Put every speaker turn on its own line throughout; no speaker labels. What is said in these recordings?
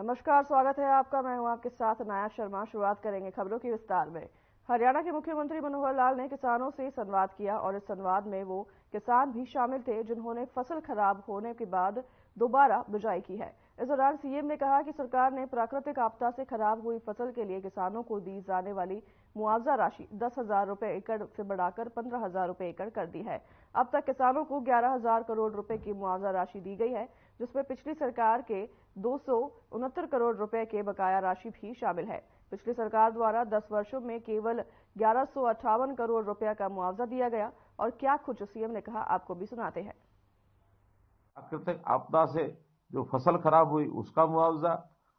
नमस्कार, स्वागत है आपका। मैं हूं आपके साथ नाया शर्मा। शुरुआत करेंगे खबरों की विस्तार में। हरियाणा के मुख्यमंत्री मनोहर लाल ने किसानों से संवाद किया और इस संवाद में वो किसान भी शामिल थे जिन्होंने फसल खराब होने के बाद दोबारा बिजाई की है। इस दौरान सीएम ने कहा कि सरकार ने प्राकृतिक आपदा से खराब हुई फसल के लिए किसानों को दी जाने वाली मुआवजा राशि 10,000 रुपए एकड़ से बढ़ाकर 15,000 रुपए एकड़ कर दी है। अब तक किसानों को 11,000 करोड़ रुपए की मुआवजा राशि दी गई है, जिसमें पिछली सरकार के 269 करोड़ रुपए के बकाया राशि भी शामिल है। पिछली सरकार द्वारा 10 वर्षों में केवल 1158 करोड़ रुपया का मुआवजा दिया गया। और क्या कुछ सीएम ने कहा, आपको भी सुनाते हैं।
प्राकृतिक आपदा से जो फसल खराब हुई उसका मुआवजा,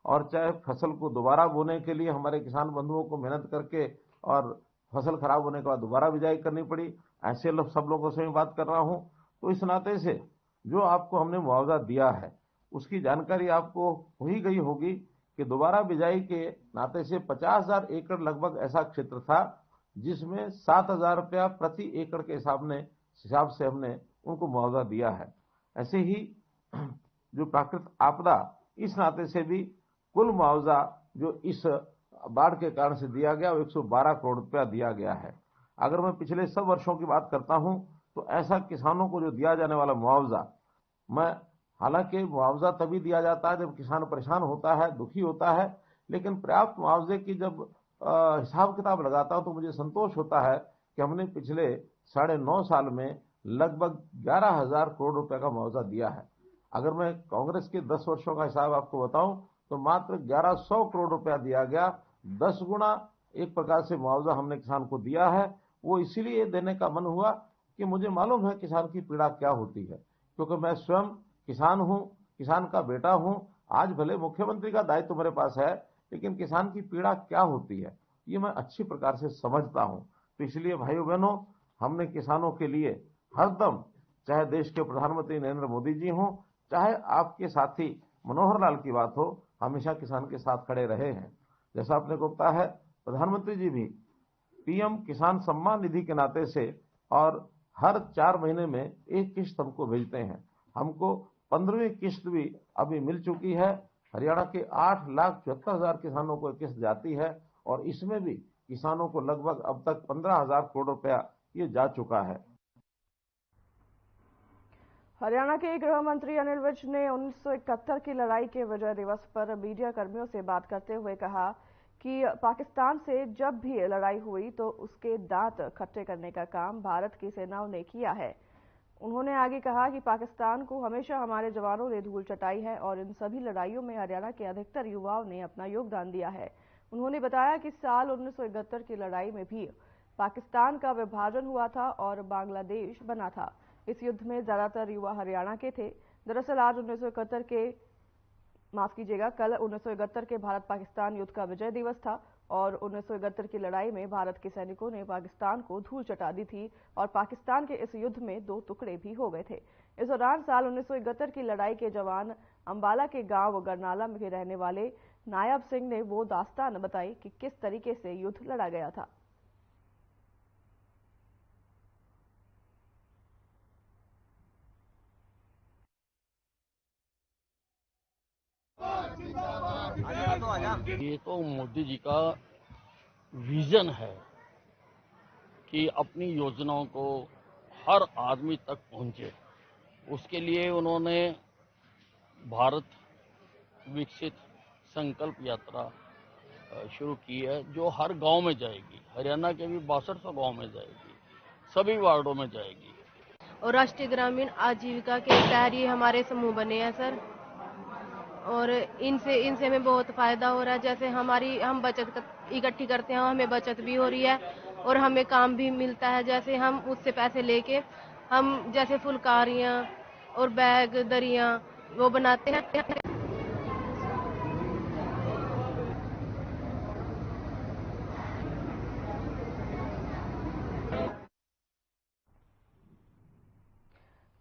और चाहे फसल को दोबारा बोने के लिए हमारे किसान बंधुओं को मेहनत करके और फसल खराब होने के बाद दोबारा बिजाई करनी पड़ी, ऐसे सब लोगों से मैं बात कर रहा हूं। तो इस नाते से जो आपको हमने मुआवजा दिया है उसकी जानकारी आपको हो ही गई होगी कि दोबारा बिजाई के नाते से 50,000 एकड़ लगभग ऐसा क्षेत्र था जिसमें 7,000 रुपया प्रति एकड़ के हिसाब से हमने उनको मुआवजा दिया है। ऐसे ही जो प्राकृतिक आपदा, इस नाते से भी कुल मुआवजा जो इस बाढ़ के कारण से दिया गया वो 112 करोड़ रुपया दिया गया है। अगर मैं पिछले सब वर्षों की बात करता हूं तो ऐसा किसानों को जो दिया जाने वाला मुआवजा, हालांकि मुआवजा तभी दिया जाता है जब किसान परेशान होता है, दुखी होता है, लेकिन पर्याप्त मुआवजे की जब हिसाब किताब लगाता हूं तो मुझे संतोष होता है कि हमने पिछले 9.5 साल में लगभग 11,000 करोड़ रुपए का मुआवजा दिया है। अगर मैं कांग्रेस के 10 वर्षों का हिसाब आपको बताऊं तो मात्र 1100 करोड़ रुपया दिया गया। 10 गुना एक प्रकार से मुआवजा हमने किसान को दिया है। वो इसीलिए देने का मन हुआ कि मुझे मालूम है किसान की पीड़ा क्या होती है, क्योंकि मैं स्वयं किसान हूं, किसान का बेटा हूं। आज भले मुख्यमंत्री का दायित्व मेरे पास है, लेकिन किसान की पीड़ा क्या होती है ये मैं अच्छी प्रकार से समझता हूं। तो इसलिए भाइयों बहनों, हमने किसानों के लिए हरदम, चाहे देश के प्रधानमंत्री नरेंद्र मोदी जी हों, चाहे आपके साथी मनोहर लाल की बात हो, हमेशा किसान के साथ खड़े रहे हैं। जैसा आपने को पता है, प्रधानमंत्री जी भी पीएम किसान सम्मान निधि के नाते से और हर 4 महीने में एक किस्त हमको भेजते हैं। हमको 15वीं किस्त भी अभी मिल चुकी है। हरियाणा के 8,74,000 किसानों को किस्त जाती है और इसमें भी किसानों को लगभग अब तक 15,000 करोड़ रुपया ये जा चुका है।
हरियाणा के गृह मंत्री अनिल विज ने 1971 की लड़ाई के विजय दिवस पर मीडिया कर्मियों से बात करते हुए कहा कि पाकिस्तान से जब भी लड़ाई हुई तो उसके दांत खट्टे करने का काम भारत की सेनाओं ने किया है। उन्होंने आगे कहा कि पाकिस्तान को हमेशा हमारे जवानों ने धूल चटाई है और इन सभी लड़ाइयों में हरियाणा के अधिकतर युवाओं ने अपना योगदान दिया है। उन्होंने बताया कि साल 1971 की लड़ाई में भी पाकिस्तान का विभाजन हुआ था और बांग्लादेश बना था। इस युद्ध में ज्यादातर युवा हरियाणा के थे। दरअसल आज कल 1971 के भारत पाकिस्तान युद्ध का विजय दिवस था और 1971 की लड़ाई में भारत के सैनिकों ने पाकिस्तान को धूल चटा दी थी और पाकिस्तान के इस युद्ध में 2 टुकड़े भी हो गए थे। इस दौरान साल 1971 की लड़ाई के जवान अंबाला के गांव गरनाला में रहने वाले नायब सिंह ने वो दास्तान बताई कि किस तरीके से युद्ध लड़ा गया था।
ये तो मोदी जी का विजन है कि अपनी योजनाओं को हर आदमी तक पहुंचे। उसके लिए उन्होंने भारत विकसित संकल्प यात्रा शुरू की है, जो हर गांव में जाएगी। हरियाणा के भी 6200 गांव में जाएगी, सभी वार्डों में जाएगी।
और राष्ट्रीय ग्रामीण आजीविका के तहत ये हमारे समूह बने हैं सर, और इनसे हमें बहुत फायदा हो रहा है। जैसे हम बचत इकट्ठी करते हैं, हमें बचत भी हो रही है और हमें काम भी मिलता है। जैसे हम उससे पैसे लेके हम जैसे फुलकारियाँ और बैग दरियाँ वो बनाते हैं।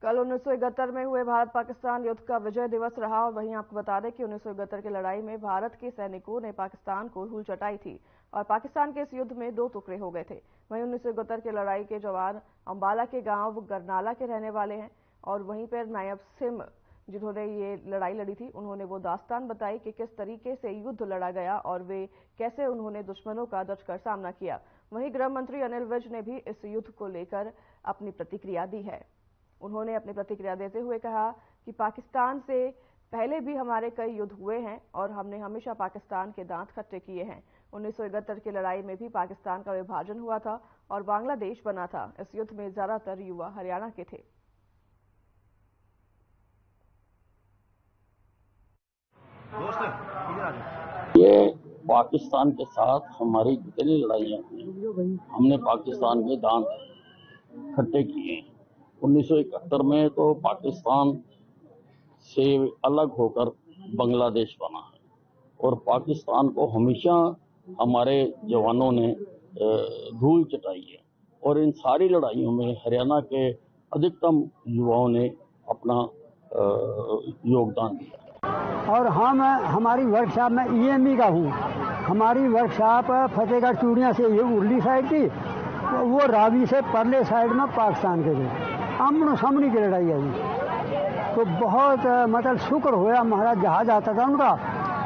कल 1971 में हुए भारत पाकिस्तान युद्ध का विजय दिवस रहा और वहीं आपको बता दें कि 1971 की लड़ाई में भारत के सैनिकों ने पाकिस्तान को धूल चटाई थी और पाकिस्तान के इस युद्ध में 2 टुकड़े हो गए थे। वहीं 1971 की लड़ाई के जवान अंबाला के गांव गरनाला के रहने वाले हैं और वहीं पर नायब सिंह जिन्होंने ये लड़ाई लड़ी थी, उन्होंने वो दास्तान बताई कि किस तरीके से युद्ध लड़ा गया और वे कैसे उन्होंने दुश्मनों का डटकर सामना किया। वहीं गृह मंत्री अनिल विज ने भी इस युद्ध को लेकर अपनी प्रतिक्रिया दी है। उन्होंने अपनी प्रतिक्रिया देते हुए कहा कि पाकिस्तान से पहले भी हमारे कई युद्ध हुए हैं और हमने हमेशा पाकिस्तान के दांत खट्टे किए हैं। 1971 की लड़ाई में भी पाकिस्तान का विभाजन हुआ था और बांग्लादेश बना था। इस युद्ध में ज्यादातर युवा हरियाणा के थे।
ये पाकिस्तान के साथ हमारी जितनी लड़ाइयाँ हुई, हमने पाकिस्तान के दांत खट्टे किए। 1971 में तो पाकिस्तान से अलग होकर बांग्लादेश बना है और पाकिस्तान को हमेशा हमारे जवानों ने धूल चटाई है और इन सारी लड़ाइयों में हरियाणा के अधिकतम युवाओं ने अपना योगदान दिया।
और हम हमारी वर्कशॉप में ईएमई का हूँ। हमारी वर्कशॉप फतेहगढ़ चूड़ियाँ से ये उर्ली साइड थी, तो वो रावी से परले साइड में पाकिस्तान के थे। आमनो सामने की लड़ाई है जी। तो बहुत मतलब शुक्र हुआ, हमारा जहाज आता था उनका।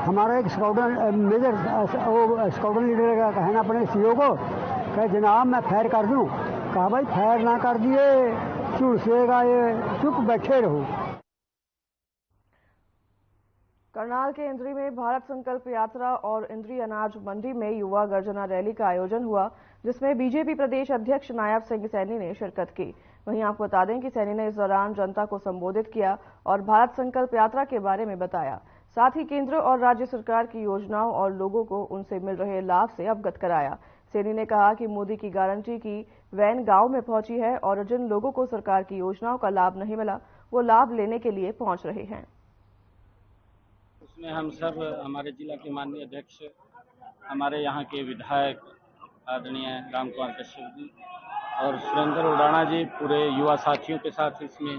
हमारा एक स्क्वाड्रन मेजर स्क्वाड्रन लीडर का कहना अपने सीओ को कहा जनाब मैं फायर कर दूं। कहा भाई फायर ना कर दिए चुड़सेगा ये, चुप बैठे रहो।
करनाल के इंद्री में भारत संकल्प यात्रा और इंद्री अनाज मंडी में युवा गर्जना रैली का आयोजन हुआ, जिसमें बीजेपी प्रदेश अध्यक्ष नायब सिंह सैनी ने शिरकत की। वहीं आपको बता दें कि सैनी ने इस दौरान जनता को संबोधित किया और भारत संकल्प यात्रा के बारे में बताया। साथ ही केंद्र और राज्य सरकार की योजनाओं और लोगों को उनसे मिल रहे लाभ से अवगत कराया। सैनी ने कहा कि मोदी की गारंटी की वैन गांव में पहुंची है और जिन लोगों को सरकार की योजनाओं का लाभ नहीं मिला वो लाभ लेने के लिए पहुंच रहे हैं।
उसमें हम सब हमारे जिला के माननीय अध्यक्ष, हमारे यहाँ के विधायक आदरणीय राम कुमार कश्यप जी और सुरेंद्र उडाणा जी, पूरे युवा साथियों के साथ इसमें,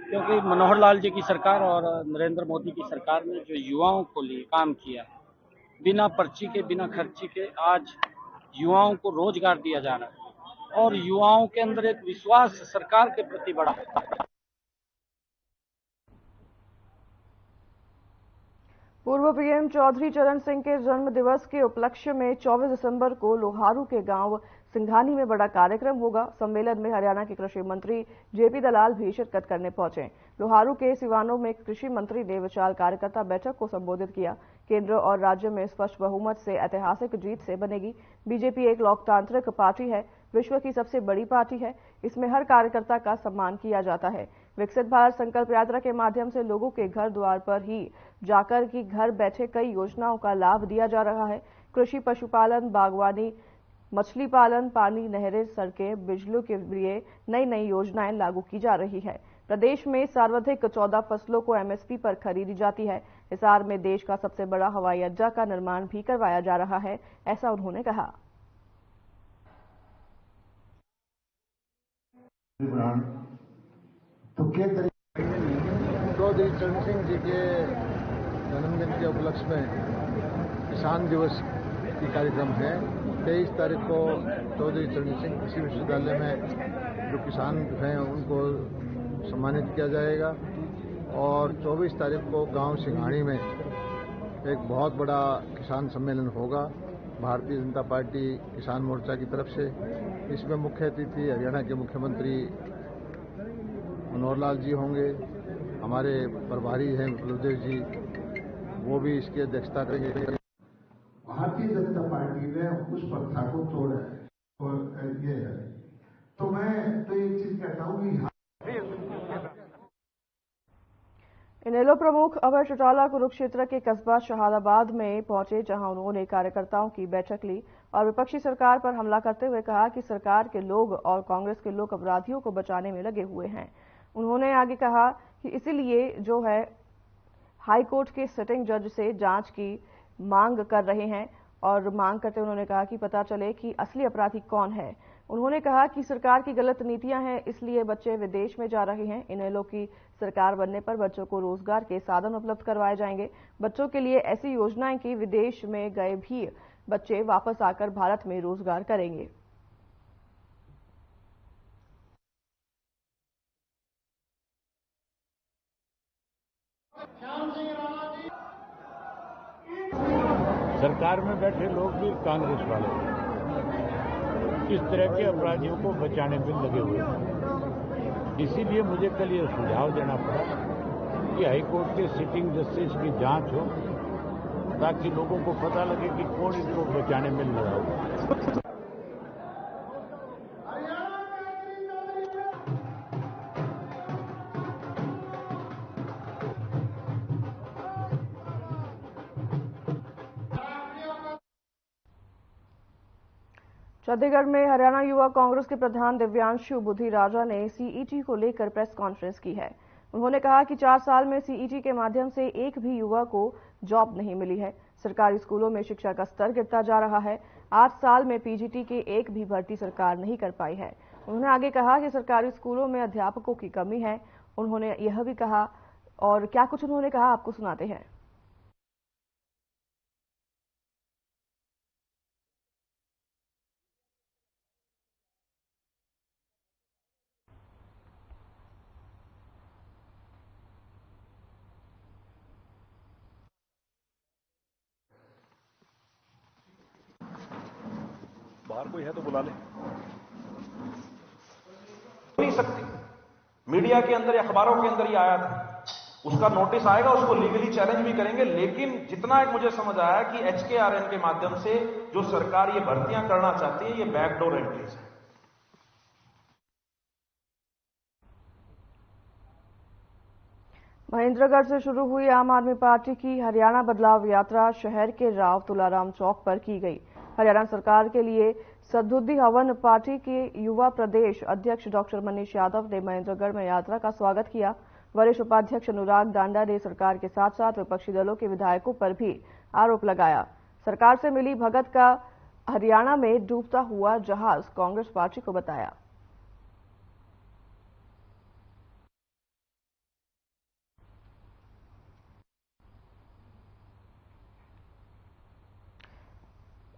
क्योंकि मनोहर लाल जी की सरकार और नरेंद्र मोदी की सरकार ने जो युवाओं को लिए काम किया, बिना पर्ची के बिना खर्ची के आज युवाओं को रोजगार दिया जा रहा है और युवाओं के अंदर एक विश्वास सरकार के प्रति बढ़ा है।
पूर्व पीएम चौधरी चरण सिंह के जन्म दिवस के उपलक्ष्य में 24 दिसंबर को लोहारू के गांव सिंघानी में बड़ा कार्यक्रम होगा। सम्मेलन में हरियाणा के कृषि मंत्री जेपी दलाल भी शिरकत करने पहुंचे। लोहारू के सिवानों में कृषि मंत्री ने विशाल कार्यकर्ता बैठक को संबोधित किया। केंद्र और राज्य में स्पष्ट बहुमत से ऐतिहासिक जीत से बनेगी। बीजेपी एक लोकतांत्रिक पार्टी है, विश्व की सबसे बड़ी पार्टी है। इसमें हर कार्यकर्ता का सम्मान किया जाता है। विकसित भारत संकल्प यात्रा के माध्यम से लोगों के घर द्वार पर ही जाकर कि घर बैठे कई योजनाओं का लाभ दिया जा रहा है। कृषि, पशुपालन, बागवानी, मछली पालन, पानी, नहरें, सड़कें, बिजली के लिए नई नई योजनाएं लागू की जा रही है। प्रदेश में सर्वाधिक 14 फसलों को एमएसपी पर खरीदी जाती है। हिसार में देश का सबसे बड़ा हवाई अड्डा का निर्माण भी करवाया जा रहा है, ऐसा उन्होंने कहा।
चौधरी चरण सिंह जी के जन्मदिन के उपलक्ष्य में किसान दिवस की कार्यक्रम है। 23 तारीख को चौधरी चरण सिंह कृषि विश्वविद्यालय में जो किसान हैं उनको सम्मानित किया जाएगा और 24 तारीख को गांव सिंघानी में एक बहुत बड़ा किसान सम्मेलन होगा भारतीय जनता पार्टी किसान मोर्चा की तरफ से। इसमें मुख्य अतिथि हरियाणा के मुख्यमंत्री मनोहर लाल जी होंगे। हमारे प्रभारी हैं बलदेव जी, वो भी इसकी अध्यक्षता करेंगे।
भारतीय जनता पार्टी ने उस प्रथा को तोड़ा है और ये है, तो मैं तो एक चीज कहता हूँ कि
इनेलो प्रमुख अभय चौटाला कुरुक्षेत्र के कस्बा शहादाबाद में पहुंचे, जहां उन्होंने कार्यकर्ताओं की बैठक ली और विपक्षी सरकार पर हमला करते हुए कहा कि सरकार के लोग और कांग्रेस के लोग अपराधियों को बचाने में लगे हुए हैं। उन्होंने आगे कहा कि इसीलिए जो है हाईकोर्ट के सिटिंग जज से जांच की मांग कर रहे हैं और मांग करते उन्होंने कहा कि पता चले कि असली अपराधी कौन है। उन्होंने कहा कि सरकार की गलत नीतियां हैं, इसलिए बच्चे विदेश में जा रहे हैं। इनेलो की सरकार बनने पर बच्चों को रोजगार के साधन उपलब्ध करवाए जाएंगे। बच्चों के लिए ऐसी योजनाएं कि विदेश में गए भी बच्चे वापस आकर भारत में रोजगार करेंगे।
सरकार में बैठे लोग भी कांग्रेस वाले इस तरह के अपराधियों को बचाने में लगे हुए हैं। इसीलिए मुझे कल ये सुझाव देना पड़ा कि हाईकोर्ट के सिटिंग जस्टिस की जांच हो, ताकि लोगों को पता लगे कि कौन इनको बचाने में लगा हुआ।
चंडीगढ़ में हरियाणा युवा कांग्रेस के प्रधान दिव्यांशु बुद्धि राजा ने सीईटी को लेकर प्रेस कॉन्फ्रेंस की है। उन्होंने कहा कि 4 साल में सीईटी के माध्यम से एक भी युवा को जॉब नहीं मिली है। सरकारी स्कूलों में शिक्षा का स्तर गिरता जा रहा है। 8 साल में पीजीटी के एक भी भर्ती सरकार नहीं कर पाई है। उन्होंने आगे कहा कि सरकारी स्कूलों में अध्यापकों की कमी है। उन्होंने यह भी कहा, और क्या कुछ उन्होंने कहा आपको सुनाते हैं।
बाहर कोई है तो बुला ले। नहीं सकती, मीडिया के अंदर या अखबारों के अंदर ही आया था, उसका नोटिस आएगा, उसको लीगली चैलेंज भी करेंगे। लेकिन जितना एक मुझे समझ आया कि HKRN के माध्यम से जो सरकार ये भर्तियां करना चाहती है, ये बैकडोर एंट्रीज है।
महेंद्रगढ़ से शुरू हुई आम आदमी पार्टी की हरियाणा बदलाव यात्रा शहर के राव तुलाराम चौक पर की गई। हरियाणा सरकार के लिए सद्बुद्धि हवन पार्टी के युवा प्रदेश अध्यक्ष डॉक्टर मनीष यादव ने महेंद्रगढ़ में यात्रा का स्वागत किया। वरिष्ठ उपाध्यक्ष अनुराग डांडा ने सरकार के साथ साथ विपक्षी दलों के विधायकों पर भी आरोप लगाया। सरकार से मिली भगत का हरियाणा में डूबता हुआ जहाज कांग्रेस पार्टी को बताया।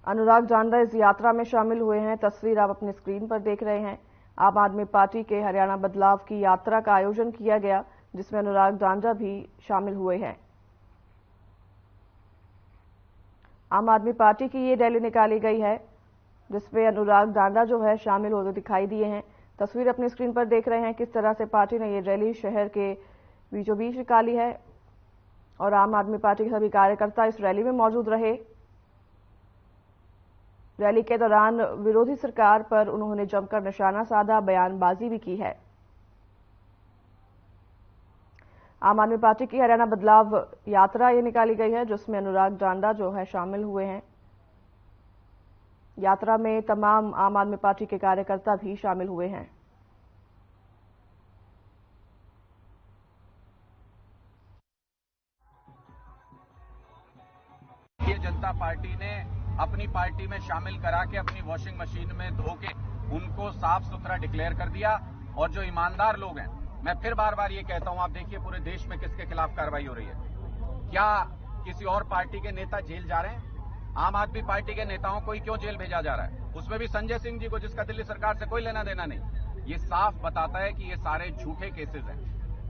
अनुराग डांडा इस यात्रा में शामिल हुए हैं। तस्वीर आप अपनी स्क्रीन पर देख रहे हैं। आम आदमी पार्टी के हरियाणा बदलाव की यात्रा का आयोजन किया गया, जिसमें अनुराग डांडा भी शामिल हुए हैं। आम आदमी पार्टी की ये रैली निकाली गई है, जिसमें अनुराग डांडा जो है शामिल होते दिखाई दिए हैं। तस्वीर अपनी स्क्रीन पर देख रहे हैं किस तरह से पार्टी ने ये रैली शहर के बीचों बीच निकाली है और आम आदमी पार्टी के सभी कार्यकर्ता इस रैली में मौजूद रहे। रैली के दौरान विरोधी सरकार पर उन्होंने जमकर निशाना साधा, बयानबाजी भी की है। आम आदमी पार्टी की हरियाणा बदलाव यात्रा ये निकाली गई है, जिसमें अनुराग डांडा जो है शामिल हुए हैं। यात्रा में तमाम आम आदमी पार्टी के कार्यकर्ता भी शामिल हुए हैं।
भारतीय जनता पार्टी ने अपनी पार्टी में शामिल करा के अपनी वॉशिंग मशीन में धो के उनको साफ सुथरा डिक्लेयर कर दिया। और जो ईमानदार लोग हैं, मैं फिर बार बार ये कहता हूं, आप देखिए पूरे देश में किसके खिलाफ कार्रवाई हो रही है। क्या किसी और पार्टी के नेता जेल जा रहे हैं? आम आदमी पार्टी के नेताओं को ही क्यों जेल भेजा जा रहा है? उसमें भी संजय सिंह जी को, जिसका दिल्ली सरकार से कोई लेना देना नहीं। ये साफ बताता है कि ये सारे झूठे केसेस हैं।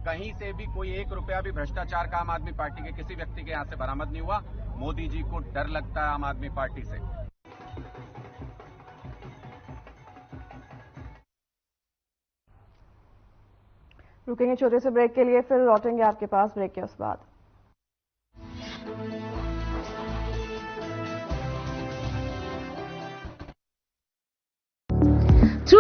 कहीं से भी कोई 1 रुपया भी भ्रष्टाचार का आम आदमी पार्टी के किसी व्यक्ति के यहां से बरामद नहीं हुआ। मोदी जी को डर लगता है आम आदमी पार्टी से।
रुकेंगे छोटे से ब्रेक के लिए, फिर लौटेंगे आपके पास ब्रेक के उस बाद।